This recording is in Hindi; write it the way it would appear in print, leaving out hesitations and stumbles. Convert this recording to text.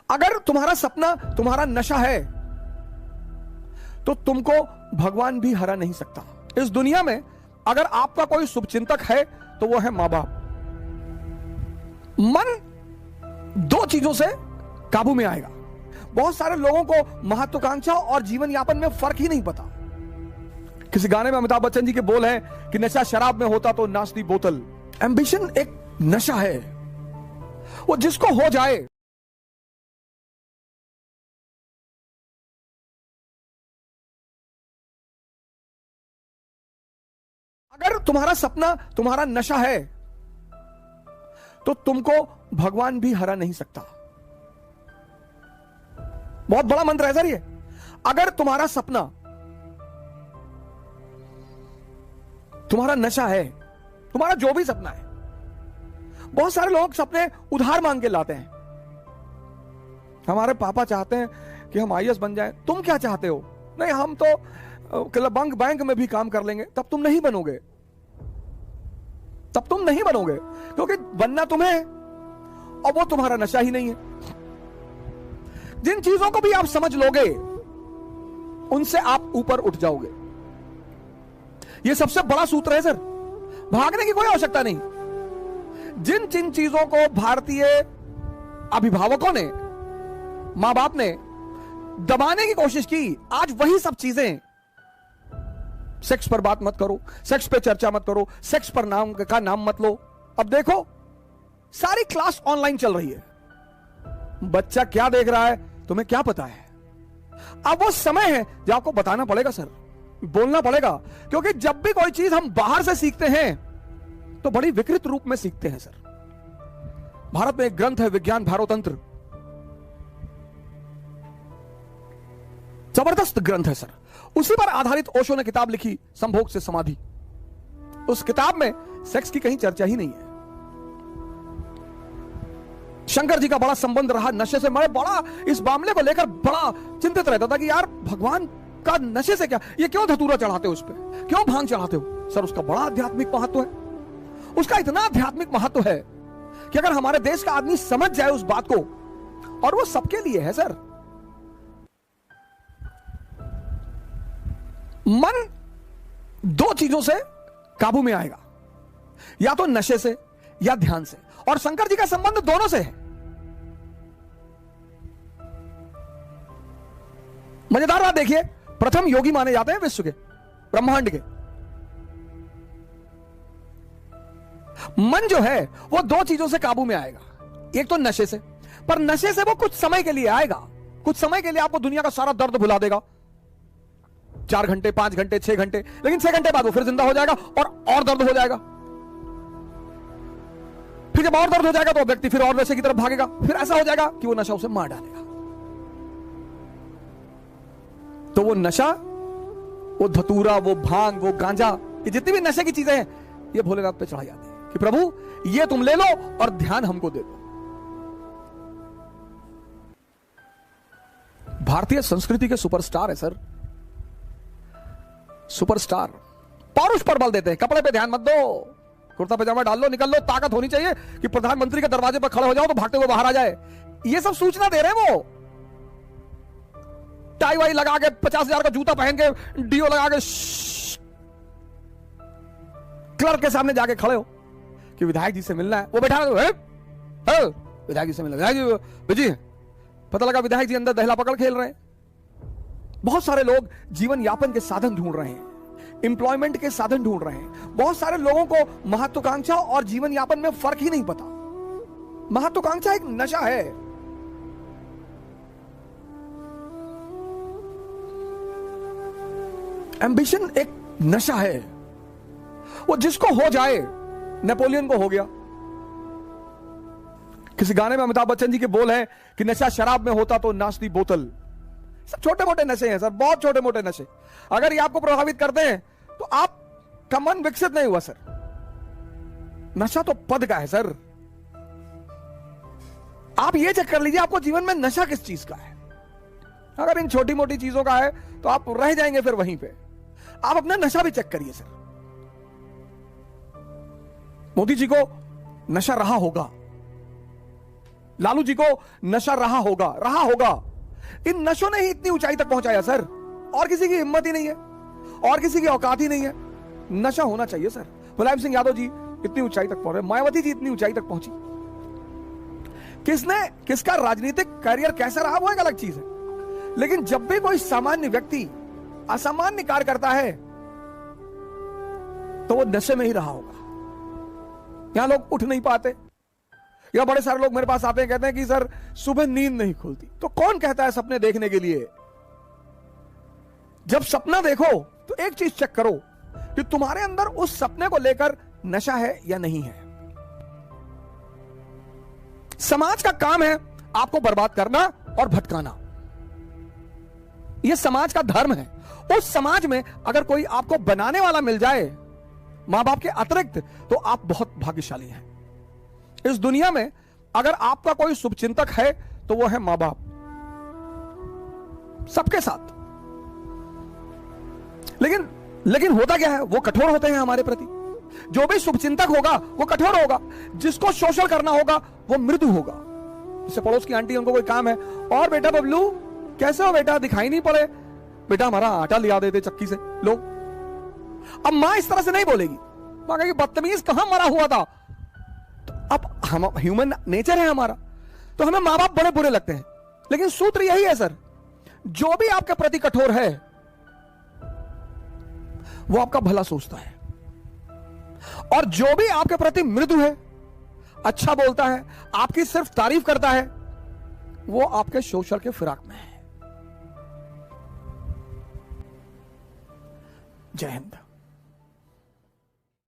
अगर तुम्हारा सपना तुम्हारा नशा है तो तुमको भगवान भी हरा नहीं सकता। इस दुनिया में अगर आपका कोई शुभचिंतक है तो वो है मां बाप। मन दो चीजों से काबू में आएगा। बहुत सारे लोगों को महत्वाकांक्षा और जीवन यापन में फर्क ही नहीं पता। किसी गाने में अमिताभ बच्चन जी के बोल हैं कि नशा शराब में होता तो नाचती बोतल। एम्बिशन एक नशा है, वो जिसको हो जाए। अगर तुम्हारा सपना तुम्हारा नशा है तो तुमको भगवान भी हरा नहीं सकता। बहुत बड़ा मंत्र है सर ये। अगर तुम्हारा सपना तुम्हारा नशा है, तुम्हारा जो भी सपना है। बहुत सारे लोग सपने उधार मांग के लाते हैं। हमारे पापा चाहते हैं कि हम आईएएस बन जाएं। तुम क्या चाहते हो? नहीं, हम तो बैंक में भी काम कर लेंगे। तब तुम नहीं बनोगे, तब तुम नहीं बनोगे, क्योंकि बनना तुम्हें है और वो तुम्हारा नशा ही नहीं है। जिन चीजों को भी आप समझ लोगे उनसे आप ऊपर उठ जाओगे। ये सबसे बड़ा सूत्र है सर। भागने की कोई आवश्यकता नहीं। जिन जिन चीजों को भारतीय अभिभावकों ने, मां बाप ने दबाने की कोशिश की, आज वही सब चीजें। सेक्स पर बात मत करो, सेक्स पे चर्चा मत करो, सेक्स पर नाम मत लो। अब देखो सारी क्लास ऑनलाइन चल रही है। बच्चा क्या देख रहा है तुम्हें क्या पता है? अब वो समय है जो आपको बताना पड़ेगा सर, बोलना पड़ेगा। क्योंकि जब भी कोई चीज हम बाहर से सीखते हैं तो बड़ी विकृत रूप में सीखते हैं सर। भारत में एक ग्रंथ है विज्ञान भारोतंत्र, जबरदस्त ग्रंथ है सर। उसी पर आधारित ओशो ने किताब लिखी संभोग से समाधि। उस किताब में सेक्स की कहीं चर्चा ही नहीं है। शंकर जी का बड़ा संबंध रहा नशे से। मैं बड़ा इस मामले को लेकर बड़ा चिंतित रहता था कि यार भगवान का नशे से क्या, ये क्यों धतूरा चढ़ाते हो, उस पर क्यों भांग चढ़ाते हो? सर उसका बड़ा आध्यात्मिक महत्व है। उसका इतना आध्यात्मिक महत्व है कि अगर हमारे देश का आदमी समझ जाए उस बात को, और वो सबके लिए है सर। मन दो चीजों से काबू में आएगा, या तो नशे से या ध्यान से। और शंकर जी का संबंध दोनों से है। मजेदार बात देखिए, प्रथम योगी माने जाते हैं विश्व के, ब्रह्मांड के। मन जो है वो दो चीजों से काबू में आएगा। एक तो नशे से, पर नशे से वो कुछ समय के लिए आएगा। कुछ समय के लिए आपको दुनिया का सारा दर्द भुला देगा, 4 घंटे 5 घंटे 6 घंटे, लेकिन 6 घंटे बाद वो फिर जिंदा हो जाएगा और दर्द हो जाएगा। फिर जब और दर्द हो जाएगा तो व्यक्ति फिर और नशे की तरफ भागेगा। फिर ऐसा हो जाएगा कि वो नशा उसे मार डालेगा। तो वो नशा, वो धतूरा, वो भांग, वो गांजा, ये जितनी भी नशे की चीजें हैं, ये भोलेनाथ पे चढ़ाई जाती है कि प्रभु ये तुम ले लो और ध्यान हमको दे दो। भारतीय संस्कृति के सुपरस्टार है सर, सुपरस्टार। पौरुष पर बल देते हैं। कपड़े पे ध्यान मत दो, कुर्ता पजामा डाल लो, निकल लो। ताकत होनी चाहिए कि प्रधानमंत्री के दरवाजे पर खड़े हो जाओ तो भागते हुए बाहर आ जाए। ये सब सूचना दे रहे हैं वो। टाई वाई लगा के, 50,000 का जूता पहन के, डीओ लगा के क्लर्क के सामने जाके खड़े हो कि विधायक जी से मिलना है। वो बैठा है, विधायक जी से मिलना, विधायक जी बिजी है। पता लगा विधायक जी अंदर दहला पकड़ खेल रहे हैं। बहुत सारे लोग जीवन यापन के साधन ढूंढ रहे हैं, एम्प्लॉयमेंट के साधन ढूंढ रहे हैं। बहुत सारे लोगों को महत्वाकांक्षा और जीवन यापन में फर्क ही नहीं पता। महत्वाकांक्षा एक नशा है। एम्बिशन एक नशा है, वो जिसको हो जाए। नेपोलियन को हो गया। किसी गाने में अमिताभ बच्चन जी के बोल हैं कि नशा शराब में होता तो नाचती बोतल। सब छोटे मोटे नशे हैं सर, बहुत छोटे मोटे नशे। अगर ये आपको प्रभावित करते हैं तो आपका मन विकसित नहीं हुआ सर। नशा तो पद का है सर। आप ये चेक कर लीजिए आपको जीवन में नशा किस चीज का है। अगर इन छोटी मोटी चीजों का है तो आप रह जाएंगे फिर वहीं पे। आप अपना नशा भी चेक करिए सर। मोदी जी को नशा रहा होगा, लालू जी को नशा रहा होगा। इन नशों ने ही इतनी ऊंचाई तक पहुंचाया सर, और किसी की हिम्मत ही नहीं है, और किसी की औकात ही नहीं है। नशा होना चाहिए सर। मुलायम सिंह यादव जी इतनी ऊंचाई तक पहुंचे, मायावती जी इतनी ऊंचाई तक पहुंची। किसका राजनीतिक करियर कैसा रहा वो एक अलग चीज है, लेकिन जब भी कोई सामान्य व्यक्ति असामान्य कार्य करता है तो वो नशे में ही रहा होगा। यहां लोग उठ नहीं पाते, या बड़े सारे लोग मेरे पास आते हैं, कहते हैं कि सर सुबह नींद नहीं खुलती। तो कौन कहता है सपने देखने के लिए? जब सपना देखो तो एक चीज चेक करो कि तुम्हारे अंदर उस सपने को लेकर नशा है या नहीं है। समाज का काम है आपको बर्बाद करना और भटकाना, यह समाज का धर्म है। उस समाज में अगर कोई आपको बनाने वाला मिल जाए मां बाप के अतिरिक्त, तो आप बहुत भाग्यशाली हैं। इस दुनिया में अगर आपका कोई शुभचिंतक है तो वो है मां बाप, सबके साथ। लेकिन होता क्या है, वो कठोर होते हैं हमारे प्रति। जो भी शुभचिंतक होगा वो कठोर होगा, जिसको शोषण करना होगा वो मृदु होगा। जैसे पड़ोस की आंटी, उनको कोई काम है, और बेटा बबलू कैसे हो बेटा, दिखाई नहीं पड़े, बेटा हमारा आटा लिया देते चक्की से लोग। अब मां इस तरह से नहीं बोलेगी, मां कहेगी बदतमीज कहां मरा हुआ था। तो अब हम ह्यूमन नेचर है हमारा, तो हमें मां बाप बड़े बुरे लगते हैं। लेकिन सूत्र यही है सर, जो भी आपके प्रति कठोर है वो आपका भला सोचता है, और जो भी आपके प्रति मृदु है, अच्छा बोलता है, आपकी सिर्फ तारीफ करता है, वो आपके शोषण के फिराक में है। जय हिंद।